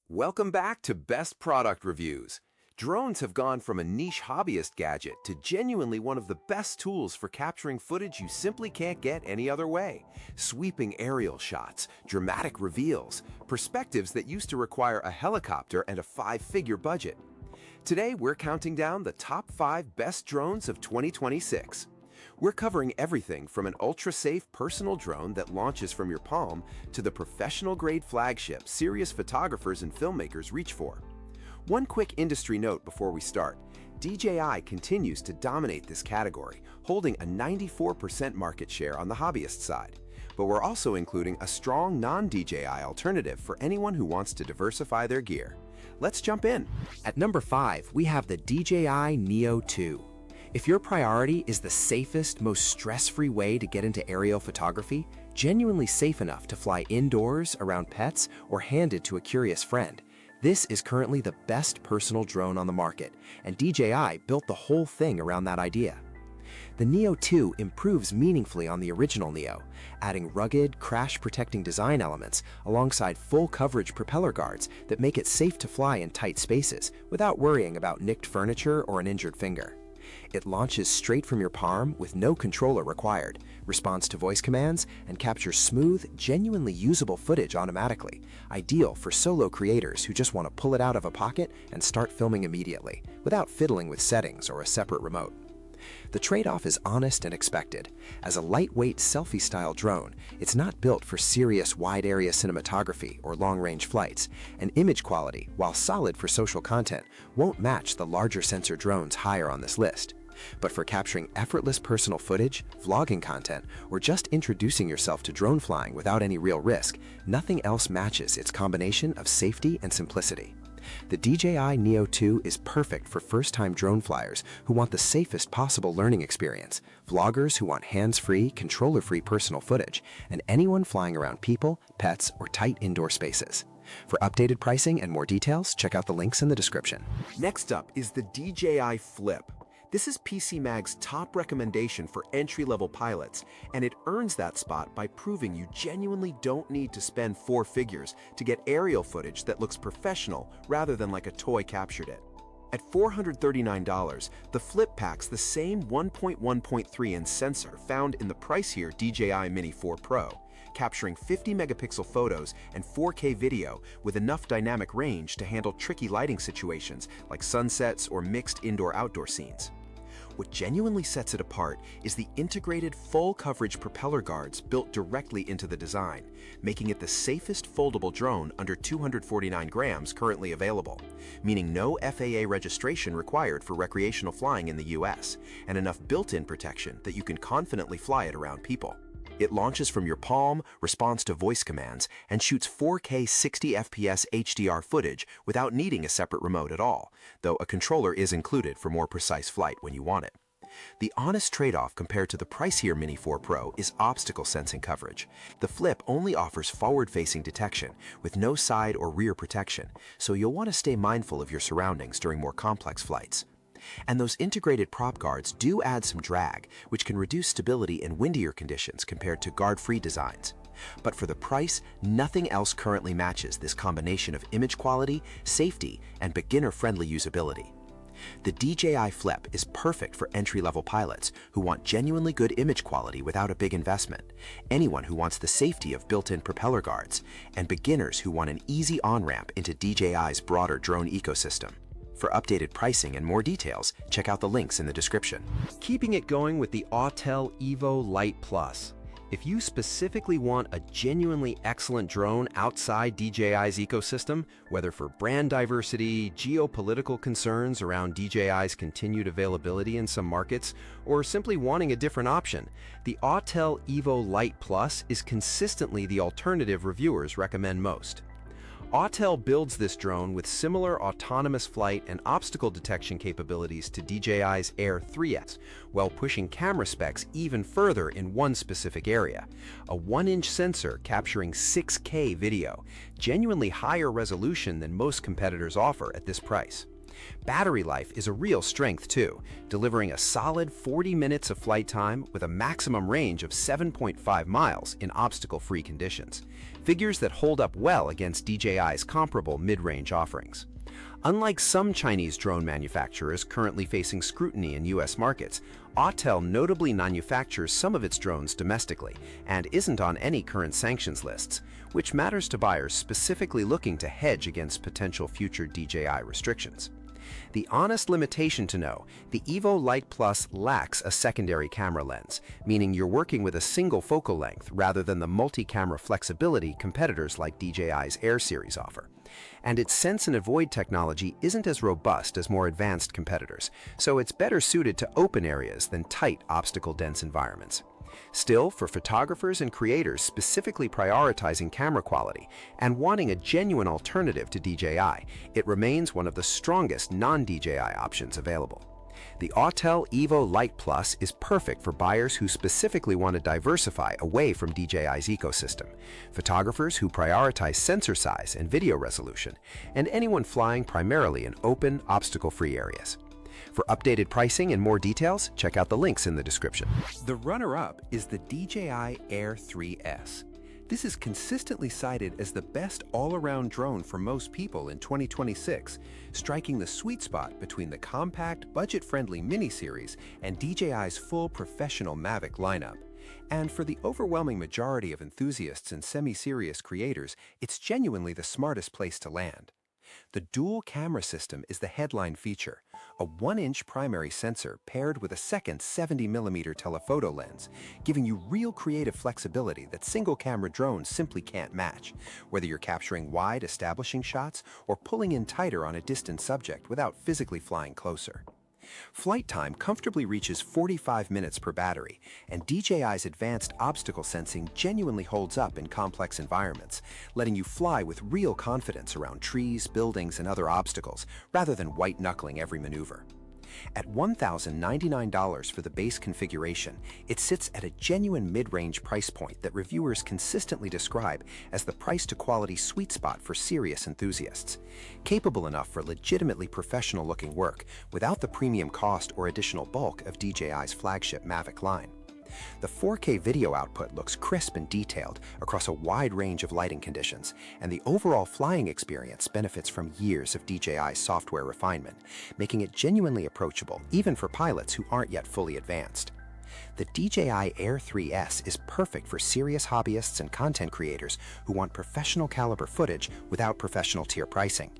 Welcome back to Best Product Reviews. Drones have gone from a niche hobbyist gadget to genuinely one of the best tools for capturing footage you simply can't get any other way. Sweeping aerial shots, dramatic reveals, perspectives that used to require a helicopter and a five-figure budget. Today, we're counting down the top 5 best drones of 2026. We're covering everything from an ultra-safe personal drone that launches from your palm to the professional-grade flagship serious photographers and filmmakers reach for. One quick industry note before we start. DJI continues to dominate this category, holding a 94% market share on the hobbyist side. But we're also including a strong non-DJI alternative for anyone who wants to diversify their gear. Let's jump in. At number 5, we have the DJI Neo 2. If your priority is the safest, most stress-free way to get into aerial photography, genuinely safe enough to fly indoors, around pets, or hand it to a curious friend, this is currently the best personal drone on the market, and DJI built the whole thing around that idea. The Neo 2 improves meaningfully on the original Neo, adding rugged, crash-protecting design elements alongside full-coverage propeller guards that make it safe to fly in tight spaces without worrying about nicked furniture or an injured finger. It launches straight from your palm with no controller required, responds to voice commands, and captures smooth, genuinely usable footage automatically, ideal for solo creators who just want to pull it out of a pocket and start filming immediately, without fiddling with settings or a separate remote. The trade-off is honest and expected. As a lightweight selfie-style drone, it's not built for serious wide-area cinematography or long-range flights, and image quality, while solid for social content, won't match the larger sensor drones higher on this list. But for capturing effortless personal footage, vlogging content, or just introducing yourself to drone flying without any real risk, nothing else matches its combination of safety and simplicity. The DJI Neo 2 is perfect for first-time drone flyers who want the safest possible learning experience, vloggers who want hands-free, controller-free personal footage, and anyone flying around people, pets, or tight indoor spaces. For updated pricing and more details, check out the links in the description. Next up is the DJI Flip. This is PC Mag's top recommendation for entry-level pilots, and it earns that spot by proving you genuinely don't need to spend 4 figures to get aerial footage that looks professional rather than like a toy captured it. At $439, the Flip packs the same 1.1.3-inch sensor found in the pricier DJI Mini 4 Pro, capturing 50-megapixel photos and 4K video with enough dynamic range to handle tricky lighting situations like sunsets or mixed indoor-outdoor scenes. What genuinely sets it apart is the integrated full-coverage propeller guards built directly into the design, making it the safest foldable drone under 249 grams currently available, meaning no FAA registration required for recreational flying in the US, and enough built-in protection that you can confidently fly it around people. It launches from your palm, responds to voice commands, and shoots 4K 60 FPS HDR footage without needing a separate remote at all, though a controller is included for more precise flight when you want it. The honest trade-off compared to the pricier Mini 4 Pro is obstacle sensing coverage. The Flip only offers forward-facing detection with no side or rear protection, so you'll want to stay mindful of your surroundings during more complex flights. And those integrated prop guards do add some drag, which can reduce stability in windier conditions compared to guard-free designs. But for the price, nothing else currently matches this combination of image quality, safety, and beginner-friendly usability. The DJI Flip is perfect for entry-level pilots who want genuinely good image quality without a big investment, anyone who wants the safety of built-in propeller guards, and beginners who want an easy on-ramp into DJI's broader drone ecosystem. For updated pricing and more details, check out the links in the description. Keeping it going with the Autel EVO Lite Plus. If you specifically want a genuinely excellent drone outside DJI's ecosystem, whether for brand diversity, geopolitical concerns around DJI's continued availability in some markets, or simply wanting a different option, the Autel EVO Lite Plus is consistently the alternative reviewers recommend most. Autel builds this drone with similar autonomous flight and obstacle detection capabilities to DJI's Air 3S, while pushing camera specs even further in one specific area: a 1-inch sensor capturing 6K video, genuinely higher resolution than most competitors offer at this price. Battery life is a real strength too, delivering a solid 40 minutes of flight time with a maximum range of 7.5 miles in obstacle-free conditions, figures that hold up well against DJI's comparable mid-range offerings. Unlike some Chinese drone manufacturers currently facing scrutiny in US markets, Autel notably manufactures some of its drones domestically and isn't on any current sanctions lists, which matters to buyers specifically looking to hedge against potential future DJI restrictions. The honest limitation to know, the EVO Lite Plus lacks a secondary camera lens, meaning you're working with a single focal length rather than the multi-camera flexibility competitors like DJI's Air series offer. And its sense and avoid technology isn't as robust as more advanced competitors, so it's better suited to open areas than tight, obstacle-dense environments. Still, for photographers and creators specifically prioritizing camera quality and wanting a genuine alternative to DJI, it remains one of the strongest non-DJI options available. The Autel EVO Lite Plus is perfect for buyers who specifically want to diversify away from DJI's ecosystem, photographers who prioritize sensor size and video resolution, and anyone flying primarily in open, obstacle-free areas. For updated pricing and more details, check out the links in the description. The runner-up is the DJI Air 3S. This is consistently cited as the best all-around drone for most people in 2026, striking the sweet spot between the compact, budget-friendly mini-series and DJI's full professional Mavic lineup. And for the overwhelming majority of enthusiasts and semi-serious creators, it's genuinely the smartest place to land. The dual camera system is the headline feature, a 1-inch primary sensor paired with a second 70mm telephoto lens, giving you real creative flexibility that single-camera drones simply can't match, whether you're capturing wide, establishing shots or pulling in tighter on a distant subject without physically flying closer. Flight time comfortably reaches 45 minutes per battery, and DJI's advanced obstacle sensing genuinely holds up in complex environments, letting you fly with real confidence around trees, buildings, and other obstacles, rather than white-knuckling every maneuver. At $1,099 for the base configuration, it sits at a genuine mid-range price point that reviewers consistently describe as the price-to-quality sweet spot for serious enthusiasts, capable enough for legitimately professional-looking work without the premium cost or additional bulk of DJI's flagship Mavic line. The 4K video output looks crisp and detailed across a wide range of lighting conditions, and the overall flying experience benefits from years of DJI software refinement, making it genuinely approachable even for pilots who aren't yet fully advanced. The DJI Air 3S is perfect for serious hobbyists and content creators who want professional caliber footage without professional tier pricing,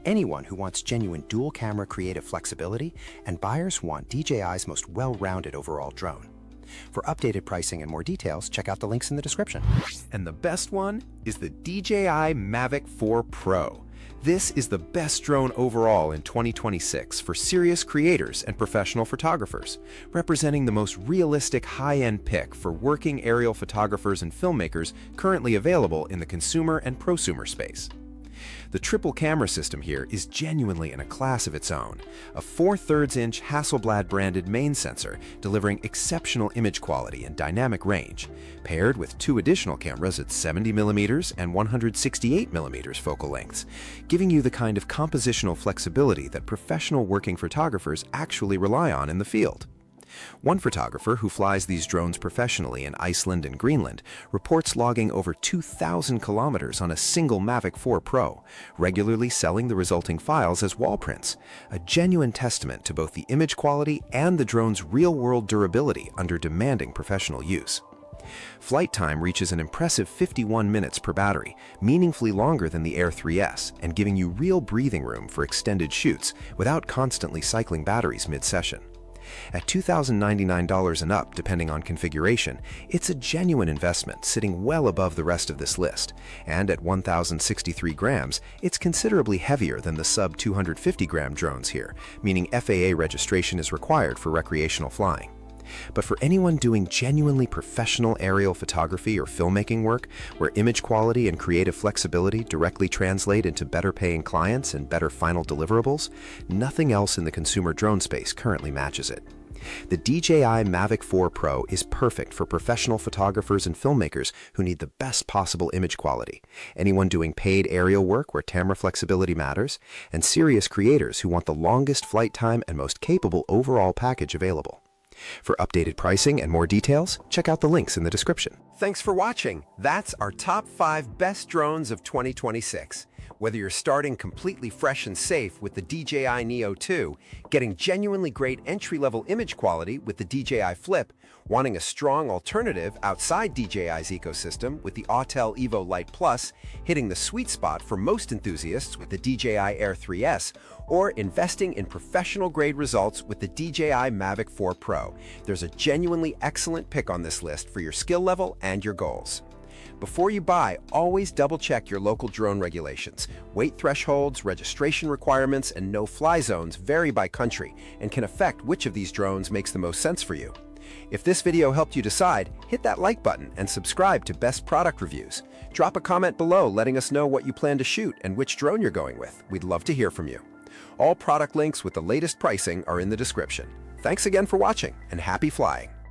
anyone who wants genuine dual camera creative flexibility, and buyers who want DJI's most well-rounded overall drone. For updated pricing and more details, check out the links in the description. And the best one is the DJI Mavic 4 Pro. This is the best drone overall in 2026 for serious creators and professional photographers, representing the most realistic high-end pick for working aerial photographers and filmmakers currently available in the consumer and prosumer space. The triple camera system here is genuinely in a class of its own, a 4/3-inch Hasselblad branded main sensor delivering exceptional image quality and dynamic range, paired with 2 additional cameras at 70mm and 168mm focal lengths, giving you the kind of compositional flexibility that professional working photographers actually rely on in the field. One photographer who flies these drones professionally in Iceland and Greenland reports logging over 2,000 kilometers on a single Mavic 4 Pro, regularly selling the resulting files as wall prints, a genuine testament to both the image quality and the drone's real-world durability under demanding professional use. Flight time reaches an impressive 51 minutes per battery, meaningfully longer than the Air 3S, and giving you real breathing room for extended shoots without constantly cycling batteries mid-session. At $2,099 and up, depending on configuration, it's a genuine investment sitting well above the rest of this list, and at 1,063 grams, it's considerably heavier than the sub-250-gram drones here, meaning FAA registration is required for recreational flying. But for anyone doing genuinely professional aerial photography or filmmaking work, where image quality and creative flexibility directly translate into better paying clients and better final deliverables, nothing else in the consumer drone space currently matches it. The DJI Mavic 4 Pro is perfect for professional photographers and filmmakers who need the best possible image quality, anyone doing paid aerial work where camera flexibility matters, and serious creators who want the longest flight time and most capable overall package available. For updated pricing and more details, check out the links in the description. Thanks for watching. That's our top 5 best drones of 2026. Whether you're starting completely fresh and safe with the DJI Neo 2, getting genuinely great entry-level image quality with the DJI Flip, wanting a strong alternative outside DJI's ecosystem with the Autel EVO Lite Plus, hitting the sweet spot for most enthusiasts with the DJI Air 3S, or investing in professional-grade results with the DJI Mavic 4 Pro, there's a genuinely excellent pick on this list for your skill level and your goals. Before you buy, always double-check your local drone regulations. Weight thresholds, registration requirements, and no-fly zones vary by country and can affect which of these drones makes the most sense for you. If this video helped you decide, hit that like button and subscribe to Best Product Reviews. Drop a comment below letting us know what you plan to shoot and which drone you're going with. We'd love to hear from you. All product links with the latest pricing are in the description. Thanks again for watching, and happy flying!